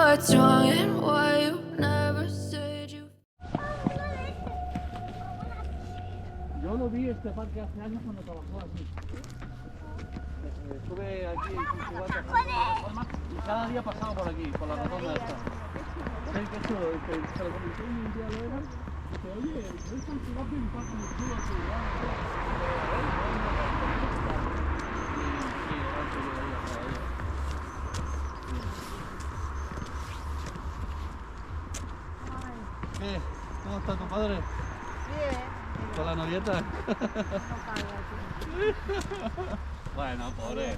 what's wrong and why you never said you. Yo lo vi este parque hace años cuando trabajaba aquí. Estuve aquí en San Juan haciendo una reforma y cada día pasaba por aquí, por la rotonda esta. Sé que esto se lo comenté un día a Loegan. Dice, oye, yo en San Juan vi un parque muy chulo en San ¿Qué? ¿Cómo está tu padre? Bien. ¿Con la novieta? No paga aquí. Bueno, pobre.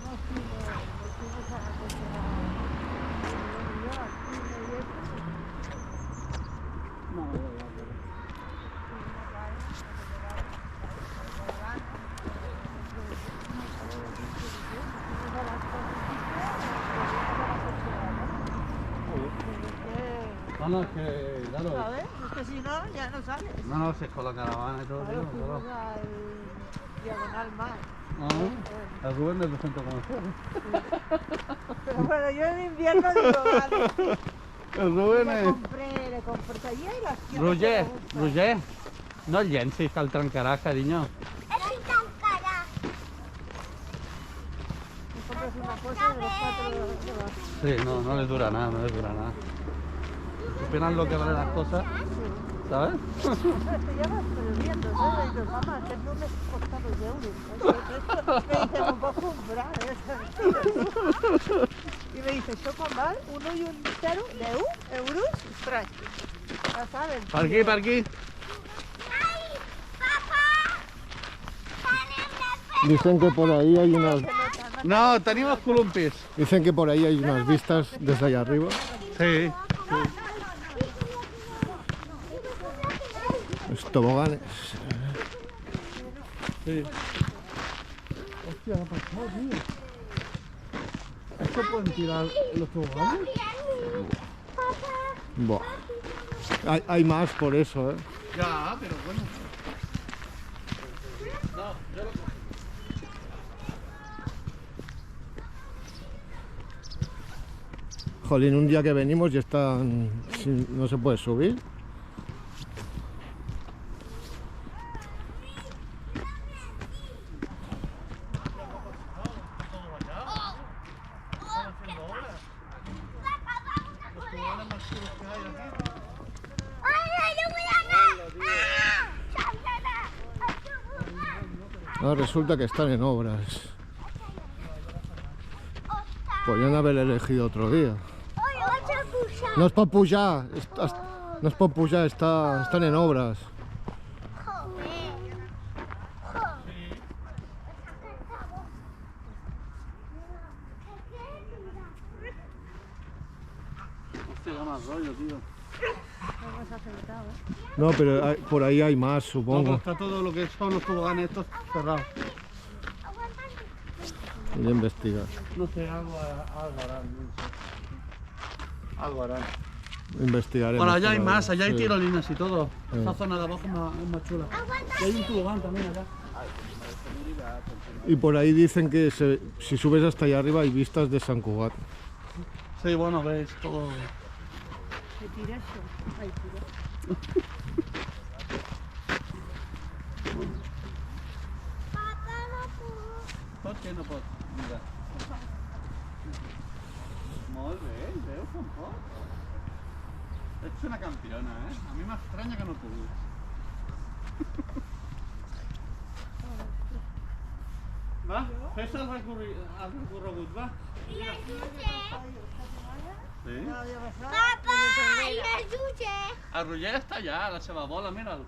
No, no, es que, claro. ¿Sabes? Es que si no, ya no sales. No, no, si es con la caravana y todo. Claro, tío, fuimos claro. al Diagonal Mar. Ah, el Rubén del centro comercial. Pero bueno, yo en invierno digo, vale. El Rubén Le és... compré allí hay las que Roger, me gustan. Roger, no el llencis, que el trencaràs, carinyo. Me compras una cosa de los 4 de los... Sí, no, no les dura nada, no les dura nada. Opinan lo que valen las cosas, ¿sabes? Te llamas perdiendo, ¿sabes? Y dices, mamá, que no me cuesta 2 euros. Me dice, ¿me puedo comprar? Y me dice, ¿yo con val? 1 y 1 0, 10 euros? Ostres, ja saben. Per aquí. Dicen que por ahí hay unas... No, tenim els columpis. Dicen que por ahí hay unas vistas desde allá arriba. Sí. Los toboganes. Sí. Hostia, ¿qué ha pasado, tío? ¿Esto pueden tirar los toboganes? Buah. Hay más por eso, ¿eh? Ya, pero bueno. No, yo lo... Jolín, un día que venimos y están... no se puede subir. Ah, resulta que están en obras. Podrían haber elegido otro día. No es pot pujar, no es pot pujar, están en obras. Hostia, da más rollo, tío. No, pero por ahí hay más, No, supongo. pero está todo lo que son los toboganes estos cerrados. Voy a investigar. No sé, algo harán. No sé. Algo harán. Investigaremos. Bueno, allá hay por más, ahí. allá hay Sí. tirolinas y todo. Sí. Esa zona de abajo es más chula. Y hay un tobogán también allá. Y por ahí dicen que si subes hasta allá arriba hay vistas de San Cugat. Sí, bueno, veis todo. Que tira eso. Ay, tira. Per què no pot? Mira. Molt bé, veus com pots? Ets una campiona, eh? A mi m'estranya que no puguis. Va, fes el recorregut, va. Sí? Papá, i el jutge? El Roger està allà, a la seva bola, mira'l.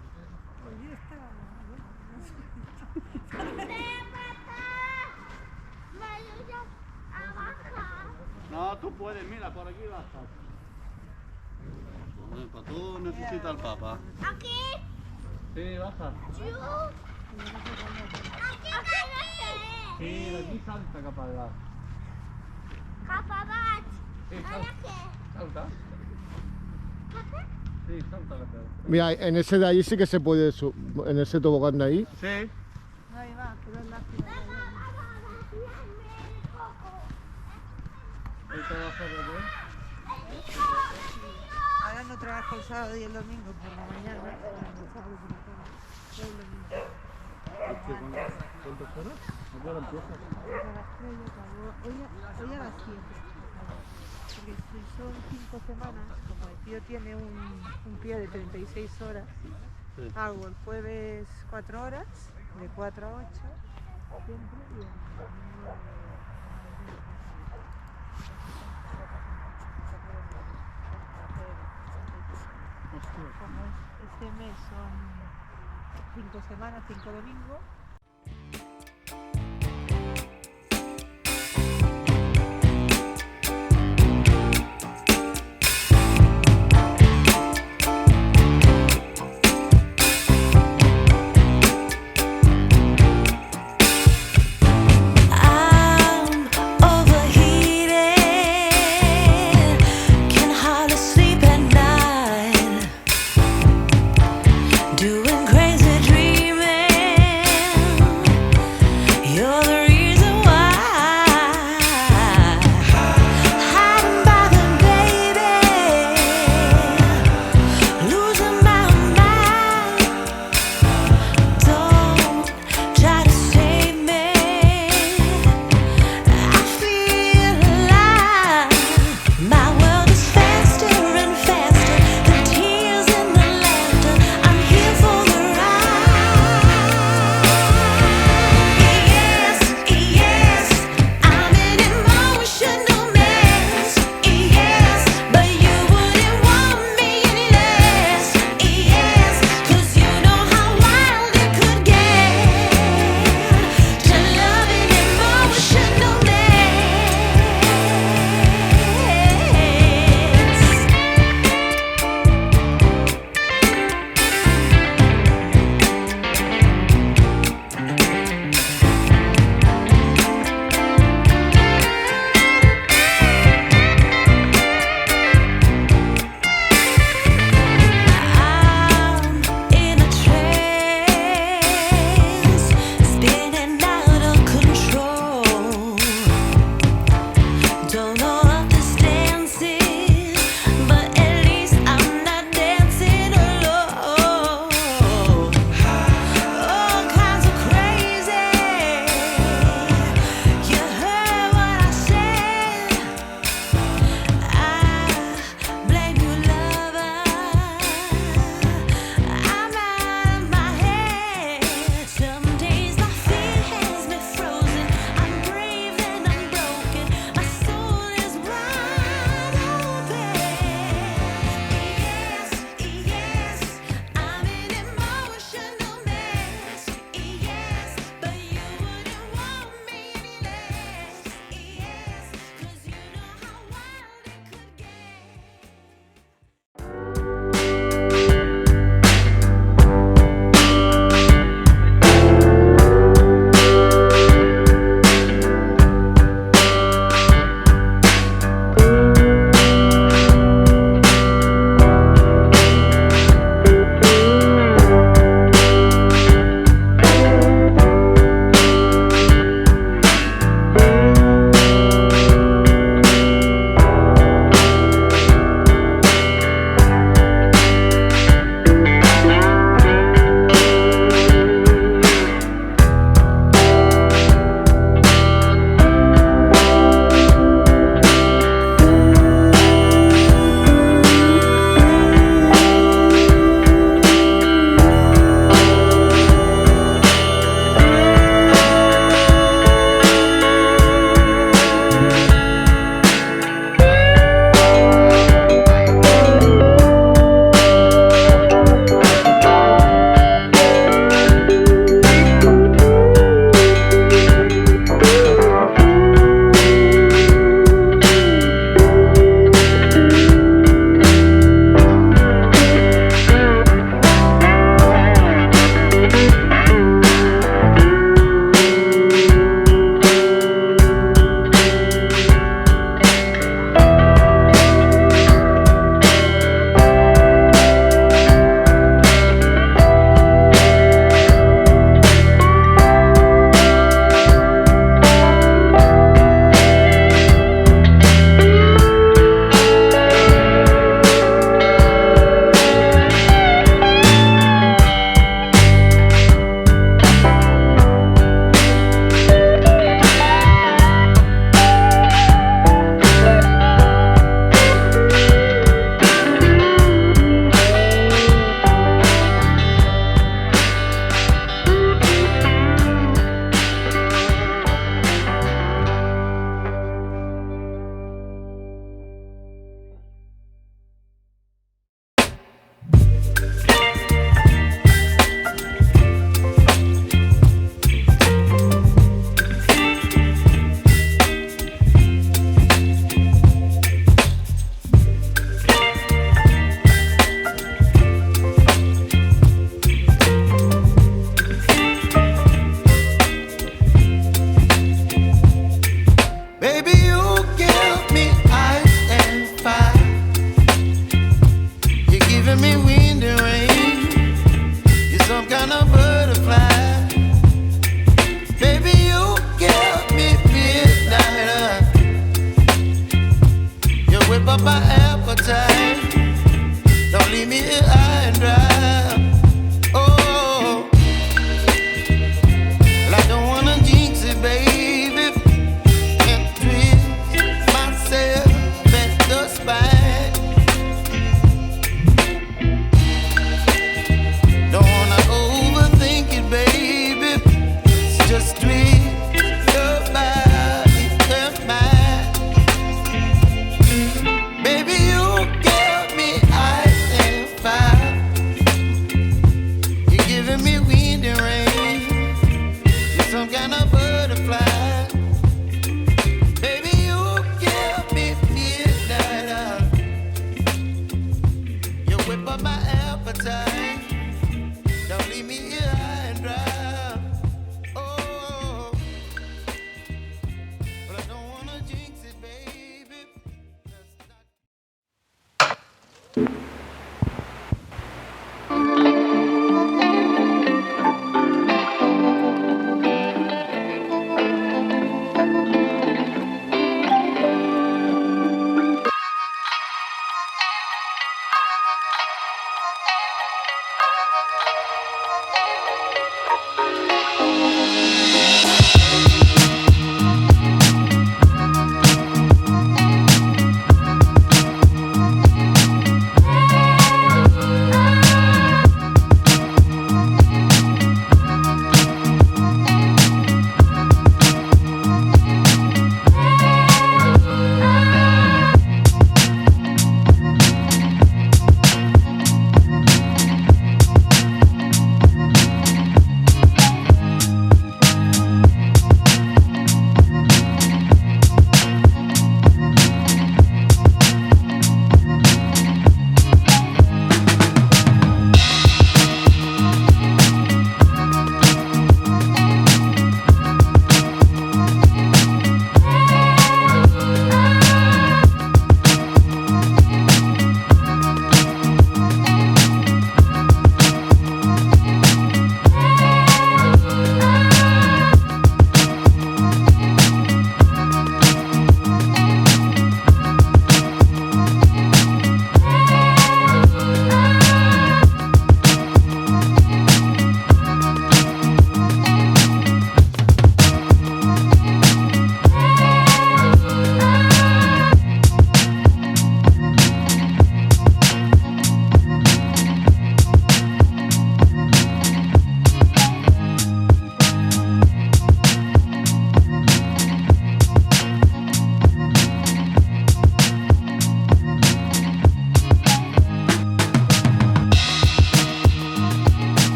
No, tú puedes, mira, por aquí bajas. Para tú necesitas al papá. Aquí? Sí, baja. Sí, d'aquí salta cap allà. Cap a baix. Sí, Ara què? salta. Sí, salta la peu. Mira, en ese de ahí sí que se puede subir, en ese tobogán de ahí. Sí. Ahí va, pero es la ciudad. Ahí te vas a ver. trabajo el sábado y el domingo por la mañana, el sábado por la tarde, todo el domingo. ¿Cuántas horas? ¿A qué hora empiezas? A las 3 ya acabó. Hoy a las 7. Porque si son 5 semanas, como el tío tiene un pie de 36 horas, Sí. hago el jueves 4 horas, de 4 a 8, siempre, y el domingo como este mes son 5 semanas, 5 domingos. I'm overheated, can hardly sleep at night, doing crazy dreaming.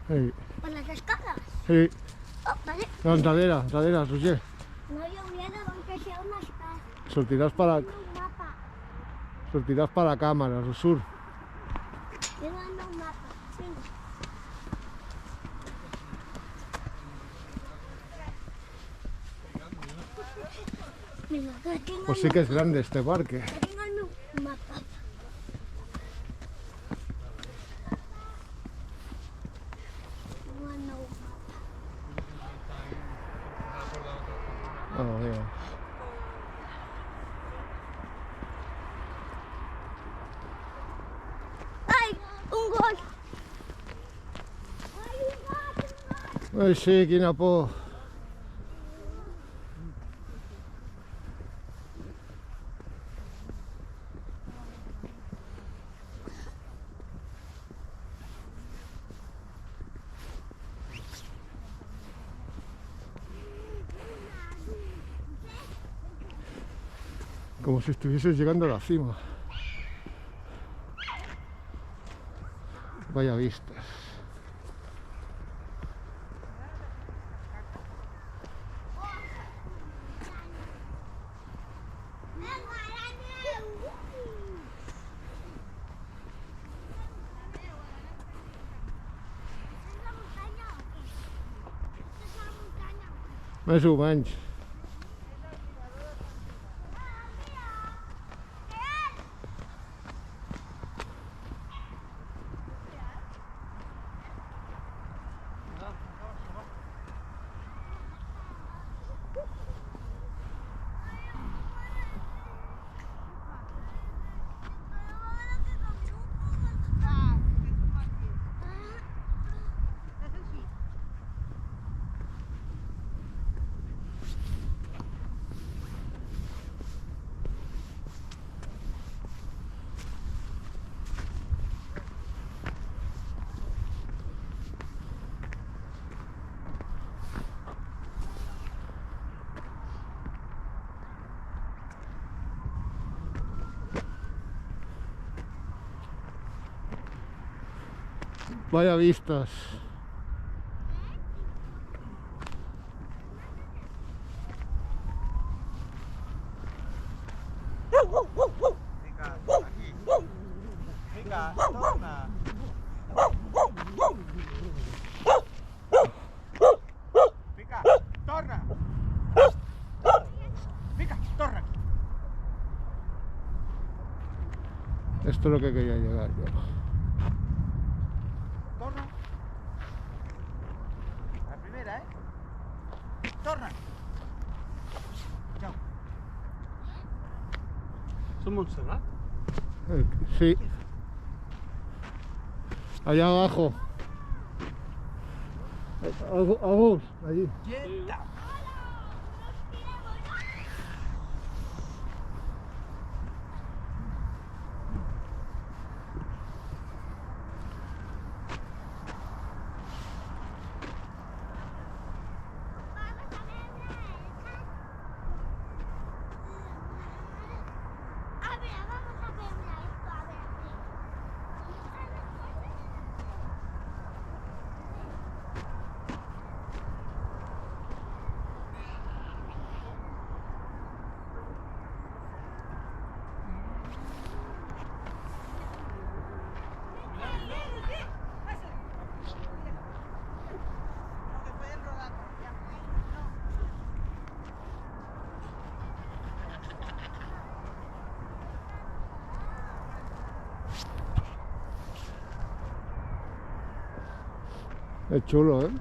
Sí, ¿Por las escalas? sí. Oh, vale. No, enrere, Roger. No hi hauria de aunque sea una escala. Sortiràs per la càmera, surt. Yo mando un mapa. Venga. Venga, que tengo, Pues sí que es grande este parque. que tengo el meu mapa. Tengo el meu mapa. Oh, mira. ¡Ay! ¡Un gol! ¡Ay, un gol! Ai, sí, quina por. Como si estuvieses llegando a la cima. Vaya vistas. Més o menys. Vaya vistas. Mica, torna. Mica, torna. Mica, torna aquí. Esto es lo que quería llegar yo. Torna. La primera, ¿eh? Torna. Chao. ¿Son Montserrat? Sí. Allá abajo. Agus, allí. Quieta. A ver, vamos a ver esto, a ver. Es chulo, ¿eh?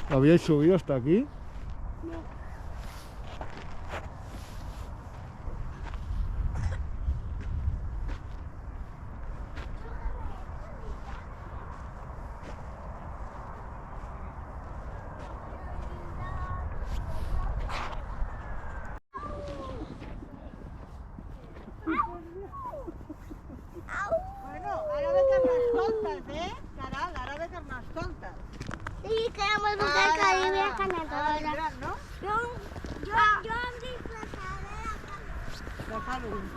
¿Habíais subido hasta aquí? Bueno, ara ve que les tontes, Caral, ara ve que les tontes. Sí, queremos buscar el Caribe a Canadá. Vindran, no? Yo em disfrazaré De Halloween.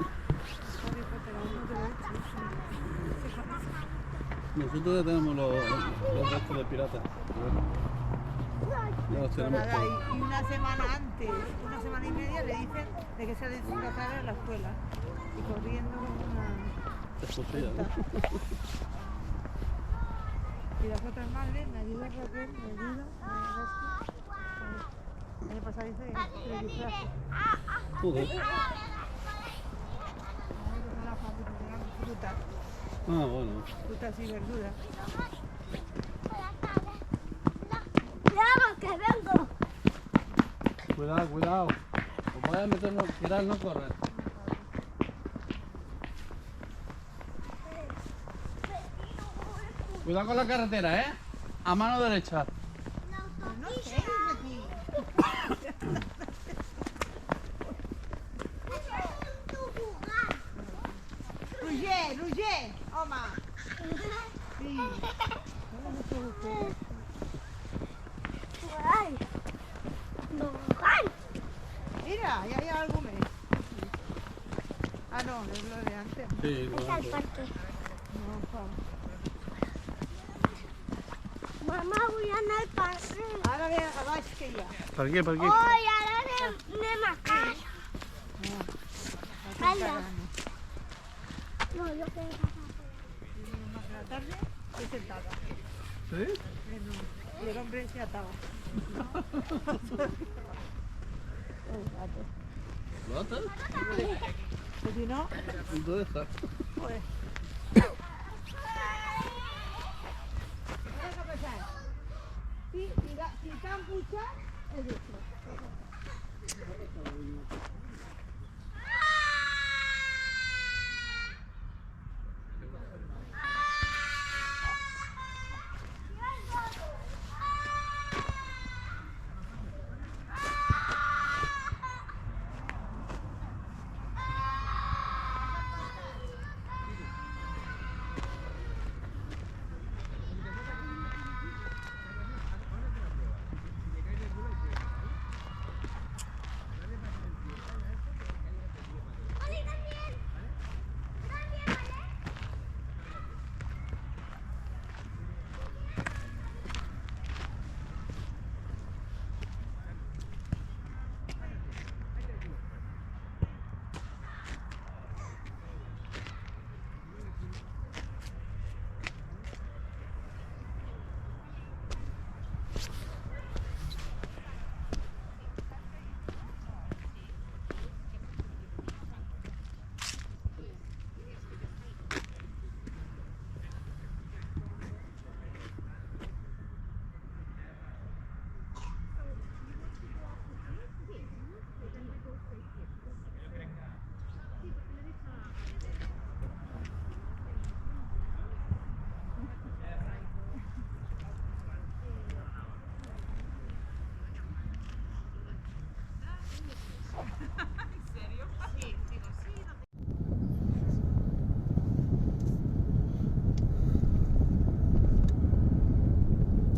Nosotros ya tenemos los restos de piratas. Ya los tenemos Nada, todos. y una semana antes, una semana y media le dicen de que se ha deslocado en la escuela. Y corriendo como una... Escocía, ¿no? Y las otras madres me ayudan, Raquel, me ayudan, el año pasado hice el disfraz. Joder. Fruta, Ah, bueno. frutas y verduras. Cuidado, que vengo. Cuidado, cuidado. Os voy a meternos, tirar, no correr. Cuidado con la carretera, ¿eh? A mano derecha. No sé, aquí. Roger, Oma. Sí. Ay. No, ay. Mira, ya hay algo más. Ah, no, es lo de antes. Sí, Es al parque. No, Mamá, voy a anar al parque. ara ve a baix que hi ha. Per aquí, per aquí. Oi, ara anem a casa. Calla. No, yo creo que Más de la tarde estoy sentada. ¿Sí? Y el hombre se ataba. El gato. ¿Lo atas? Pues si no, ¿Dónde está? pues. Què passa? Si t'han pujat, és això.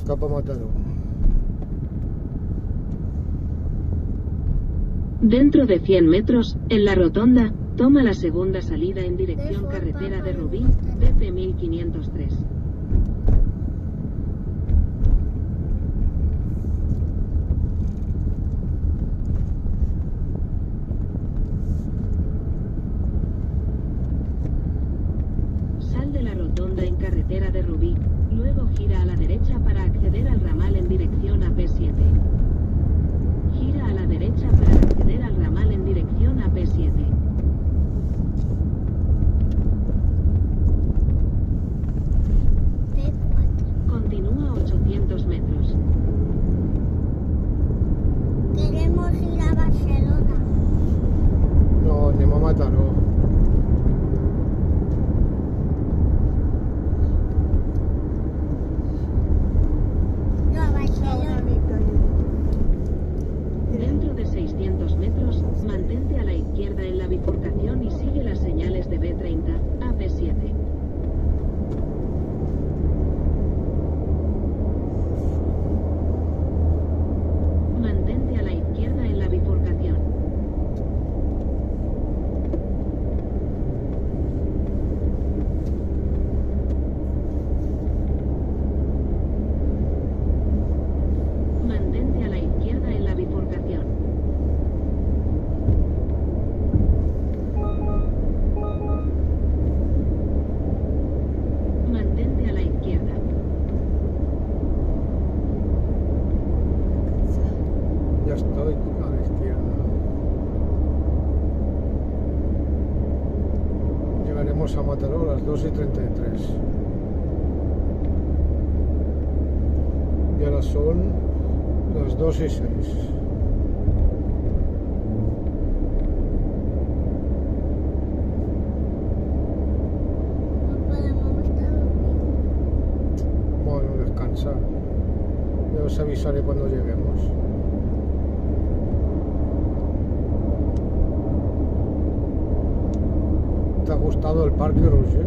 Cap a Mataró. Dentro de 100 metros, en la rotonda, toma la segunda salida en dirección carretera de Rubí, BP 1503. Sal de la rotonda en carretera de Rubí, luego gira a la derecha para acceder al ramal en dirección a P7. Gira a la derecha para acceder al ramal en dirección a P7. Continúa 800 metros. Queremos ir a Barcelona. No, anem a Mataró. No llegamos a Mataró a las 2:33. Y ahora son las 2:06. No podemos estar dormidos. Bueno, descansar. Ya os avisaré cuando lleguemos. ¿Te ha gustado el parque, Roger?